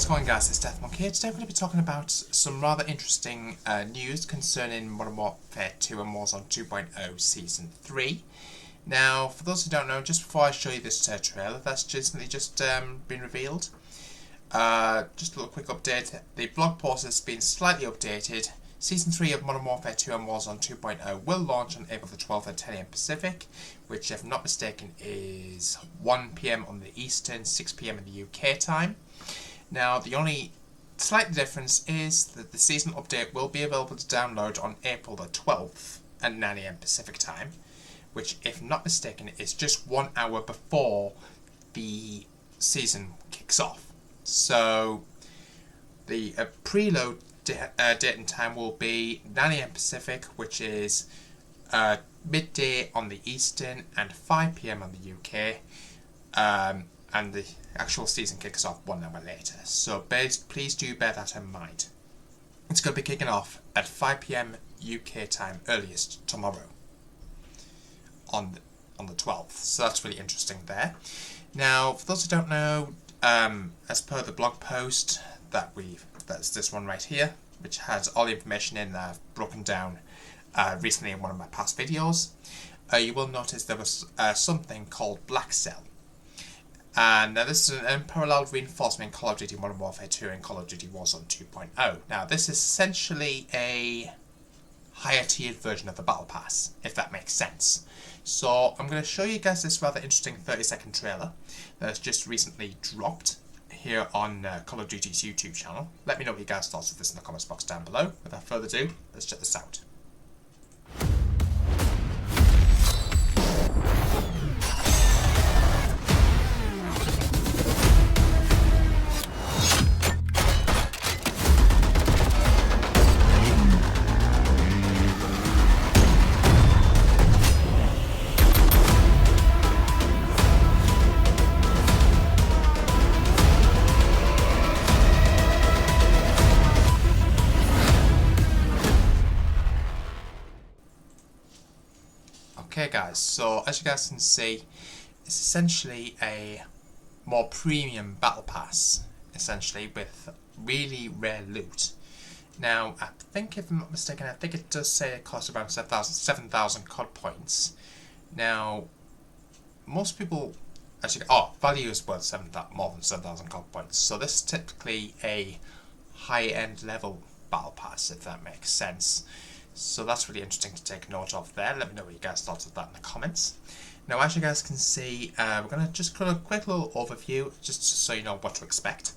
going, guys? It's DeathMonk here. Today we're going to be talking about some rather interesting news concerning Modern Warfare 2 and Warzone 2.0 Season 3. Now, for those who don't know, just before I show you this trailer that's recently just been revealed, just a little quick update. The blog post has been slightly updated. Season 3 of Modern Warfare 2 and Warzone 2.0 will launch on April the 12th at 10 AM Pacific, which, if not mistaken, is 1 PM on the Eastern, 6 PM in the UK time. Now, the only slight difference is that the season update will be available to download on April the 12th at 9 AM Pacific time, which, if not mistaken, is just 1 hour before the season kicks off. So, the preload date and time will be 9 AM Pacific, which is midday on the Eastern and 5 PM on the UK, and the actual season kicks off 1 hour later. So please do bear that in mind. It's going to be kicking off at 5 PM UK time earliest tomorrow on the 12th. So that's really interesting there. Now, for those who don't know, as per the blog post that's this one right here, which has all the information in that I've broken down recently in one of my past videos, you will notice there was something called BLACKCELL. And now this is an unparalleled reinforcement in Call of Duty Modern Warfare 2 and Call of Duty Warzone 2.0. Now, this is essentially a higher tiered version of the Battle Pass, if that makes sense. So I'm going to show you guys this rather interesting 30-second trailer that's just recently dropped here on Call of Duty's YouTube channel. Let me know what you guys thought of this in the comments box down below. Without further ado, let's check this out. Okay guys, so as you guys can see, it's essentially a more premium battle pass, essentially, with really rare loot. Now, I think, if I'm not mistaken, I think it does say it costs around 7,000 COD points. Now, most people actually, value is worth more than 7,000 COD points, so this is typically a high-end level battle pass, if that makes sense. So that's really interesting to take note of there. Let me know what you guys thought of that in the comments. Now, as you guys can see, we're going to just do a quick little overview, just so you know what to expect.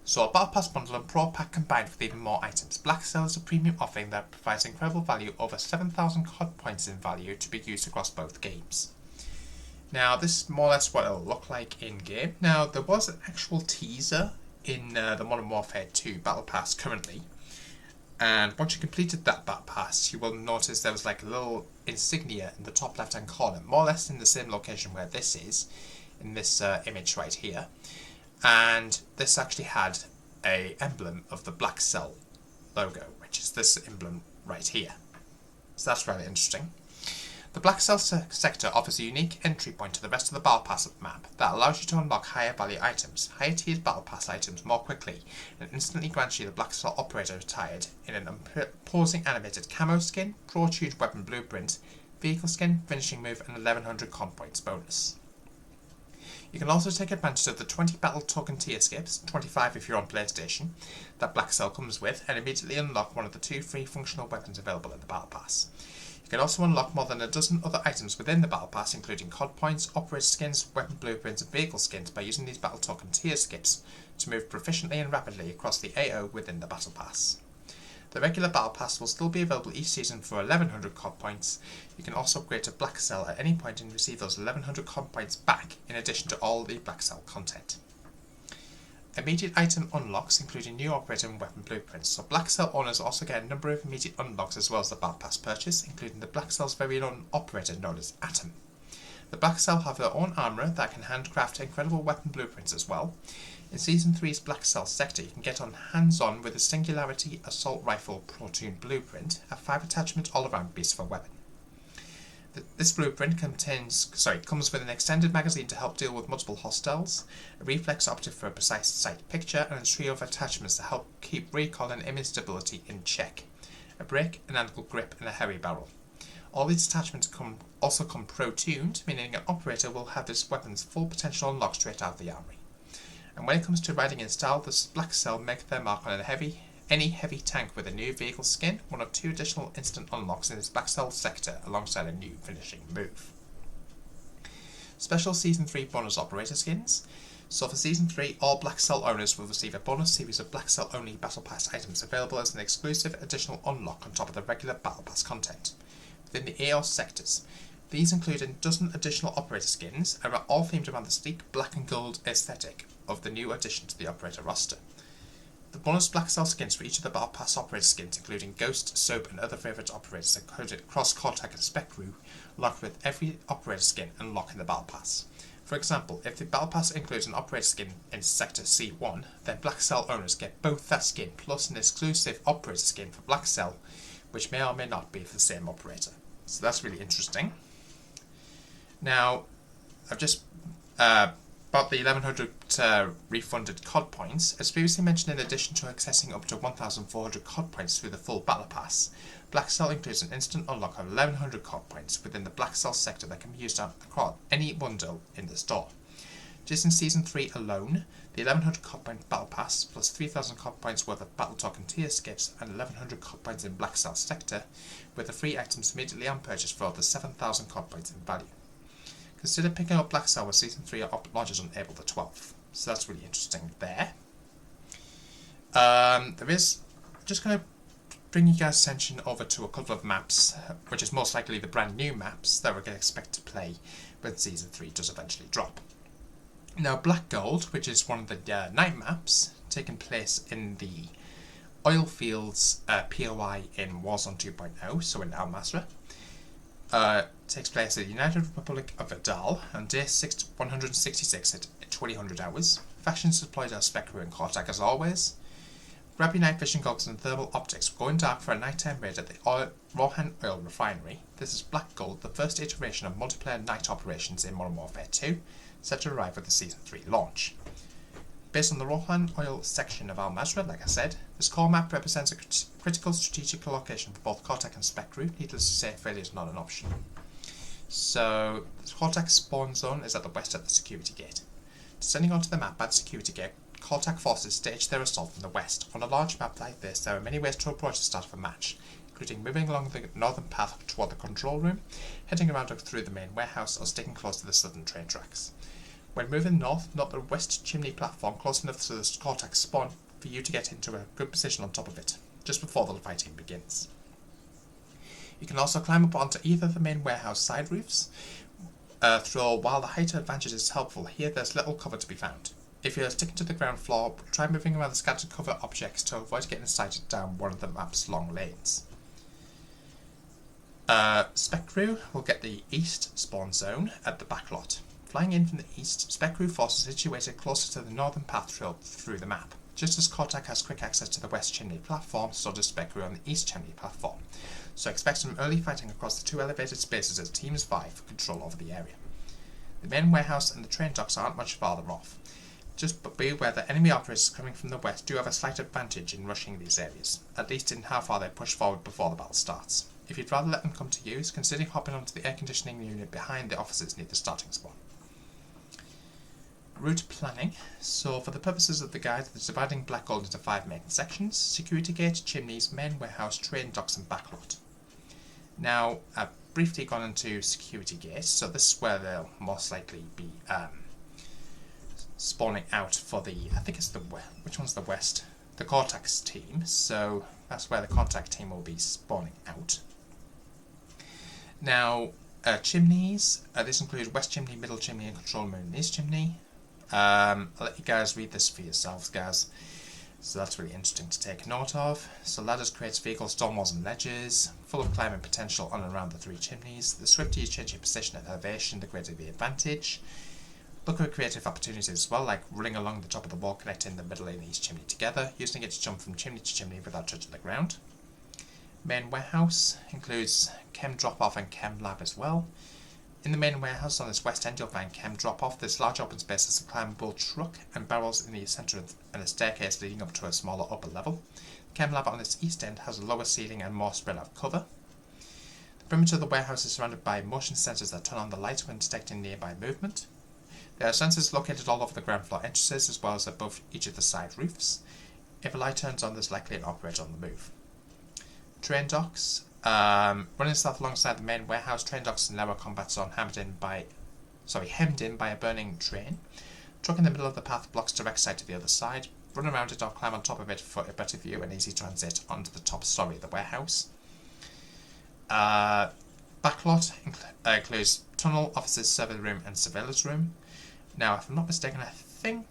So, a Battle Pass bundle and Pro Pack combined with even more items. BLACKCELL is a premium offering that provides incredible value, over 7,000 COD points in value, to be used across both games. Now, this is more or less what it'll look like in-game. Now, there was an actual teaser in the Modern Warfare 2 Battle Pass currently. And once you completed that Battle Pass, you will notice there was like a little insignia in the top left hand corner, more or less in the same location where this is, in this image right here. And this actually had a emblem of the BLACKCELL logo, which is this emblem right here. So that's really interesting. The BLACKCELL sector offers a unique entry point to the rest of the Battle Pass map that allows you to unlock higher value items, higher tiered Battle Pass items more quickly, and instantly grants you the BLACKCELL operator retired in an imposing animated camo skin, pro-tuned weapon blueprint, vehicle skin, finishing move, and 1100 COD points bonus. You can also take advantage of the 20 battle token tier skips, 25 if you're on PlayStation, that BLACKCELL comes with, and immediately unlock one of the 2 free functional weapons available in the Battle Pass. You can also unlock more than a dozen other items within the Battle Pass, including COD points, operator skins, weapon blueprints, and vehicle skins, by using these battle token tier skips to move proficiently and rapidly across the AO within the Battle Pass. The regular Battle Pass will still be available each season for 1100 COD points. You can also upgrade to BLACKCELL at any point and receive those 1100 COD points back, in addition to all the BLACKCELL content. Immediate item unlocks, including new operator and weapon blueprints. So BLACKCELL owners also get a number of immediate unlocks as well as the Battle Pass purchase, including the BLACKCELL's very own operator known as Atom. The BLACKCELL have their own armourer that can handcraft incredible weapon blueprints as well. In Season 3's BLACKCELL sector, you can get hands-on with the Singularity Assault Rifle Pro-Tuned Blueprint, a 5 attachment all-around beast of a weapon. This blueprint comes with an extended magazine to help deal with multiple hostiles, a reflex optic for a precise sight picture, and a trio of attachments to help keep recoil and image stability in check. A brake, an angle grip, and a heavy barrel. All these attachments also come pro-tuned, meaning an operator will have this weapon's full potential unlocked straight out of the armory. And when it comes to riding in style, the BLACKCELL make their mark on any heavy tank with a new vehicle skin, one of 2 additional instant unlocks in its BLACKCELL sector alongside a new finishing move. Special Season 3 bonus operator skins. So for Season 3, all BLACKCELL owners will receive a bonus series of BLACKCELL only Battle Pass items available as an exclusive additional unlock on top of the regular Battle Pass content. Within the EOS sectors, these include a dozen additional operator skins and are all themed around the sleek black and gold aesthetic of the new addition to the operator roster. The bonus BLACKCELL skins for each of the Battle Pass operator skins, including Ghost, Soap, and other favourite operators across Cortac and Specru, locked with every operator skin unlocked in the Battle Pass. For example, if the Battle Pass includes an operator skin in Sector C1, then BLACKCELL owners get both that skin plus an exclusive operator skin for BLACKCELL, which may or may not be for the same operator. So that's really interesting. Now, I've just about the 1100 refunded COD points. As previously mentioned, in addition to accessing up to 1400 COD points through the full Battle Pass, BLACKCELL includes an instant unlock of 1100 COD points within the BLACKCELL sector that can be used across any bundle in the store. Just in Season 3 alone, the 1100 COD point Battle Pass plus 3000 COD points worth of Battle Token tier skips and 1100 COD points in BLACKCELL sector, with the free items immediately on purchase for the 7000 COD points in value. Consider picking up BLACKCELL when Season 3 launches on April the 12th. So that's really interesting there. Just going to bring you guys' attention over to a couple of maps, which is most likely the brand new maps that we're going to expect to play when Season 3 does eventually drop. Now, Black Gold, which is one of the night maps, taking place in the oil fields POI in Warzone 2.0, so in Al Masra. Takes place at the United Republic of Adal on day 166 at 2000 hours. Factions deployed as Spectre and Cortac as always. Grab your night vision goggles and thermal optics. We're going dark for a nighttime raid at the Rohan Oil Refinery. This is Black Gold, the first iteration of multiplayer night operations in Modern Warfare 2, set to arrive with the Season 3 launch. Based on the Rohan Oil section of Al Masra, like I said, this core map represents a critical strategic location for both Cortac and Spectre. Needless to say, failure is not an option. So, the Cortac spawn zone is at the west at the security gate. Descending onto the map at the security gate, Cortac forces stage their assault from the west. On a large map like this, there are many ways to approach the start of a match, including moving along the northern path toward the control room, heading around through the main warehouse, or sticking close to the southern train tracks. When moving north, note the west chimney platform close enough to the Cortac spawn for you to get into a good position on top of it, just before the fighting begins. You can also climb up onto either of the main warehouse side roofs, while the height advantage is helpful. Here there's little cover to be found. If you're sticking to the ground floor, try moving around the scattered cover objects to avoid getting sighted down one of the map's long lanes. Spectre will get the east spawn zone at the back lot. Flying in from the east, Spectre forces are situated closer to the northern path trail through the map. Just as Cortac has quick access to the west chimney platform, so does Spectre on the east chimney platform. So expect some early fighting across the 2 elevated spaces as teams vie for control over the area. The main warehouse and the train docks aren't much farther off. Just be aware that enemy operators coming from the west do have a slight advantage in rushing these areas, at least in how far they push forward before the battle starts. If you'd rather let them come to you, consider hopping onto the air conditioning unit behind the offices near the starting spawn. Route planning. So for the purposes of the guide, we're dividing Black Gold into 5 main sections: security gate, chimneys, main warehouse, train docks and backlot. Now, I've briefly gone into security gate, so this is where they'll most likely be spawning out for the, I think it's the west, which one's the west? The Cortax team, so that's where the Cortac team will be spawning out. Now, chimneys, this includes west chimney, middle chimney and control room and east chimney. I'll let you guys read this for yourselves, guys. So that's really interesting to take note of. So ladders creates vehicles, stone walls and ledges, full of climbing potential on and around the 3 chimneys. The swifter you change your position and elevation, the greater the advantage. Look at creative opportunities as well, like running along the top of the wall connecting the middle and east chimney together, using it to jump from chimney to chimney without touching the ground. Main warehouse includes chem drop-off and chem lab as well. In the main warehouse on its west end you'll find chem drop-off. This large open space has a climbable truck and barrels in the centre and a staircase leading up to a smaller upper level. The chem lab on its east end has a lower ceiling and more spread out cover. The perimeter of the warehouse is surrounded by motion sensors that turn on the light when detecting nearby movement. There are sensors located all over the ground floor entrances as well as above each of the side roofs. If a light turns on, there's likely an operator on the move. Train docks. Running south alongside the main warehouse, train docks and lower combat zone hemmed in by a burning train. Truck in the middle of the path blocks direct sight to the other side. Run around it or climb on top of it for a better view and easy transit onto the top story of the warehouse. Backlot includes tunnel, offices, server room and surveillance room. Now, if I'm not mistaken, I think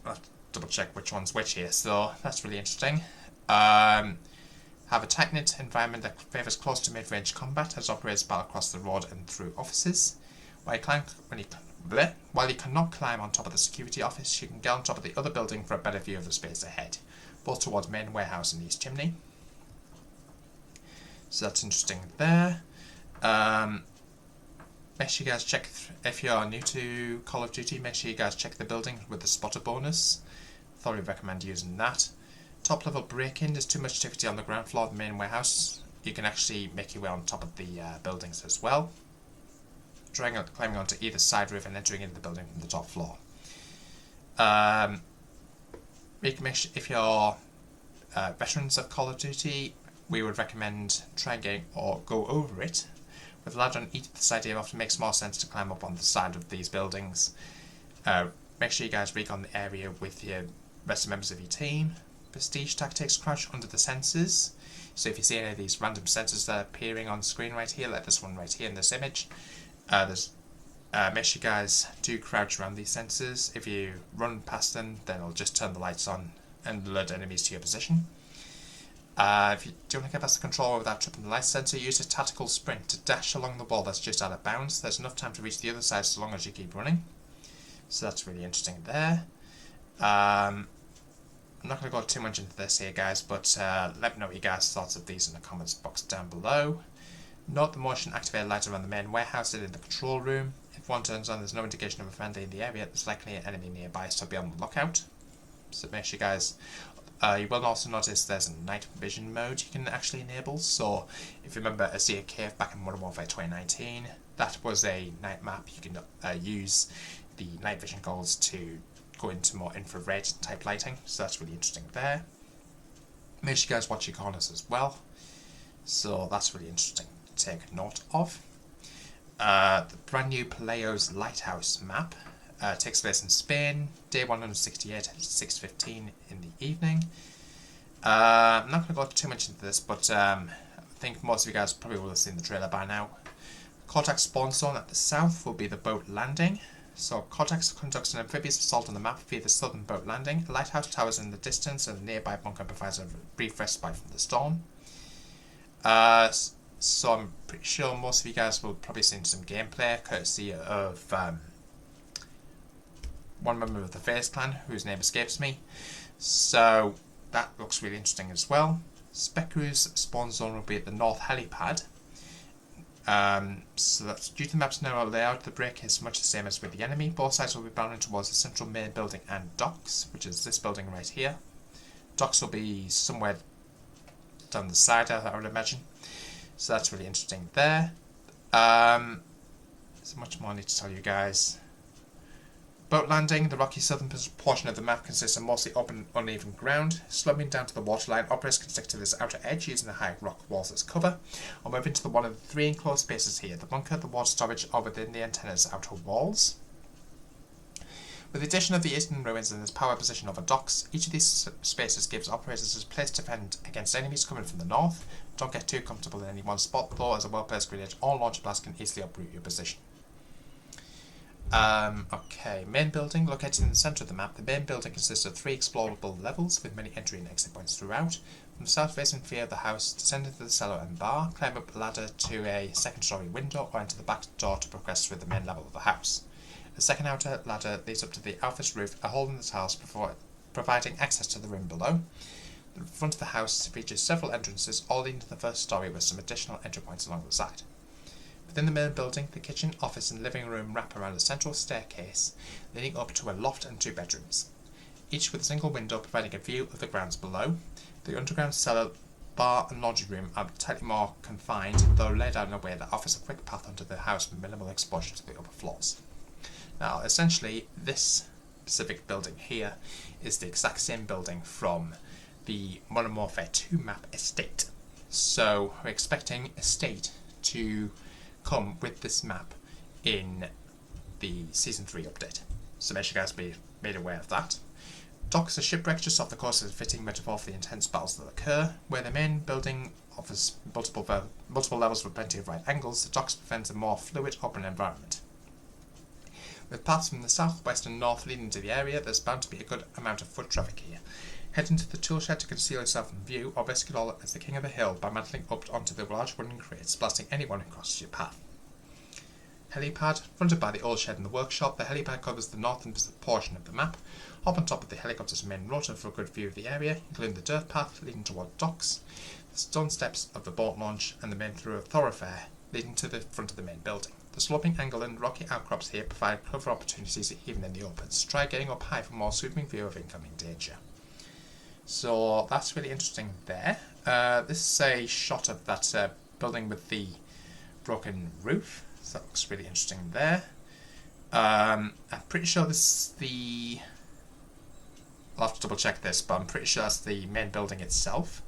I'll double check which one's which here, so that's really interesting. Have a tight-knit environment that favours close to mid-range combat as operators battle across the road and through offices. While you cannot climb on top of the security office, you can get on top of the other building for a better view of the space ahead, both towards main warehouse and east chimney. So that's interesting there. Make sure you guys check, if you're new to Call of Duty, make sure you guys check the building with the spotter bonus. Thoroughly recommend using that. Top level break-in, there's too much activity on the ground floor of the main warehouse. You can actually make your way on top of the buildings as well. Climbing onto either side roof and entering into the building from the top floor. Make sure, if you're veterans of Call of Duty, we would recommend trying or go over it. With a ladder on each side here, it often makes more sense to climb up on the side of these buildings. Make sure you guys recon the area with your rest of members of your team. Prestige tactics, crouch under the sensors. So if you see any of these random sensors that are appearing on screen right here, like this one right here in this image, make sure you guys do crouch around these sensors. If you run past them, then it'll just turn the lights on and alert enemies to your position. If you don't want to get past the controller without tripping the light sensor, use a tactical sprint to dash along the wall that's just out of bounds. There's enough time to reach the other side so long as you keep running. So that's really interesting there. I'm not going to go too much into this here, guys, but let me know what you guys' thoughts of these in the comments box down below. Note the motion activated lights around the main warehouse and in the control room. If one turns on, there's no indication of a friendly in the area. There's likely an enemy nearby, so be on the lookout. So make sure you guys... you will also notice there's a night vision mode you can actually enable. So if you remember Azir Cave back in Modern Warfare 2019, that was a night map. You can use the night vision goggles to go into more infrared type lighting, so that's really interesting there. Make sure you guys watch your corners as well, so that's really interesting to take note of. The brand new PRELOAD Lighthouse map takes place in Spain, day 168 at 6:15 in the evening. I'm not going to go too much into this, but I think most of you guys probably will have seen the trailer by now. Cortex spawn zone at the south will be the boat landing. So Cortex conducts an amphibious assault on the map via the southern boat landing. A lighthouse towers in the distance and a nearby bunker provides a brief respite from the storm. So I'm pretty sure most of you guys will probably see some gameplay courtesy of one member of the Face Clan, whose name escapes me. So that looks really interesting as well. Specru's spawn zone will be at the north helipad. So that's due to the map's narrow layout, the break is much the same as with the enemy. Both sides will be bounded towards the central main building and docks, which is this building right here. Docks will be somewhere down the side, I would imagine. So that's really interesting there. So much more I need to tell you guys. Boat landing, the rocky southern portion of the map consists of mostly open, uneven ground. Sloping down to the waterline, operators can stick to this outer edge using the high rock walls as cover, or move into one of the three enclosed spaces here, the bunker, the water storage, or within the antenna's outer walls. With the addition of the eastern ruins and its power position over docks, each of these spaces gives operators a place to defend against enemies coming from the north. Don't get too comfortable in any one spot though, as a well-placed grenade or launch blast can easily uproot your position. Okay, main building, located in the centre of the map. The main building consists of 3 explorable levels with many entry and exit points throughout. From the south-facing rear of the house, descend into the cellar and bar, climb up a ladder to a second-storey window, or enter the back door to progress through the main level of the house. The second outer ladder leads up to the office roof, a hole in the tiles providing access to the room below. The front of the house features several entrances, all leading to the first story with some additional entry points along the side. Within the main building, the kitchen, office and living room wrap around a central staircase leading up to a loft and 2 bedrooms, each with a single window providing a view of the grounds below. The underground cellar, bar and laundry room are slightly more confined, though laid out in a way that offers a quick path onto the house with minimal exposure to the upper floors. Now, essentially, this specific building here is the exact same building from the Modern Warfare 2 map Estate. So we're expecting Estate to come with this map in the Season 3 update. So make sure you guys be made aware of that. Docks are shipwrecked just off the coast as a fitting metaphor for the intense battles that occur. Where the main building offers multiple levels with plenty of right angles, the docks prevent a more fluid open environment. With paths from the south, west and north leading to the area, there's bound to be a good amount of foot traffic here. Head into the tool shed to conceal yourself from view, or risk it all as the king of the hill by mantling up onto the large wooden crates, blasting anyone who crosses your path. Helipad. Fronted by the old shed and the workshop, the helipad covers the northern portion of the map. Hop on top of the helicopter's main rotor for a good view of the area, including the dirt path leading toward docks, the stone steps of the boat launch, and the main thoroughfare leading to the front of the main building. The sloping angle and rocky outcrops here provide cover opportunities even in the open, so try getting up high for a more sweeping view of incoming danger. So that's really interesting there. This is a shot of that building with the broken roof, so that looks really interesting there. I'm pretty sure this is the... I'll have to double check this, but I'm pretty sure that's the main building itself.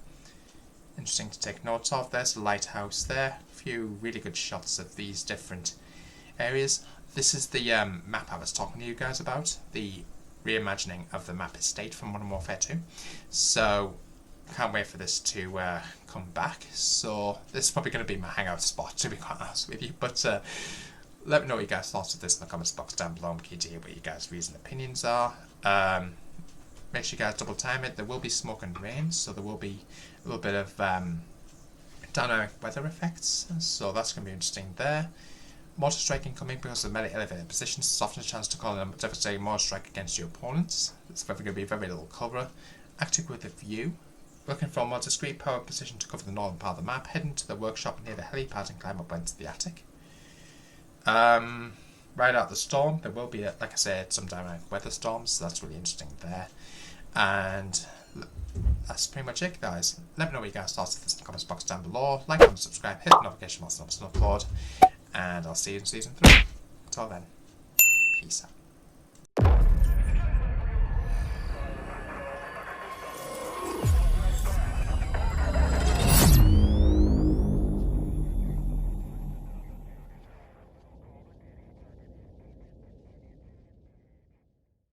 Interesting to take note of. There's the lighthouse there. A few really good shots of these different areas. This is the map I was talking to you guys about, the reimagining of the map Estate from Modern Warfare 2. So, can't wait for this to come back. So, this is probably going to be my hangout spot, to be quite honest with you. But let me know what you guys thought of this in the comments box down below. I'm keen to hear what you guys' views and opinions are. Make sure you guys double time it. There will be smoke and rain, so there will be a little bit of dynamic weather effects. So that's going to be interesting there. Mortar strike incoming because of melee elevated positions. There's often a chance to call in a devastating mortar strike against your opponents. It's going to be very little cover. Active with a view. Looking for a more discreet power position to cover the northern part of the map. Head into the workshop near the helipad and climb up into the attic. Ride out the storm. There will be, like I said, some dynamic weather storms, so that's really interesting there. And that's pretty much it, guys. Let me know what you guys thought of this in the comments box down below. Like, comment, subscribe, hit the notification bell so I don't upload. And I'll see you in Season 3. Until then.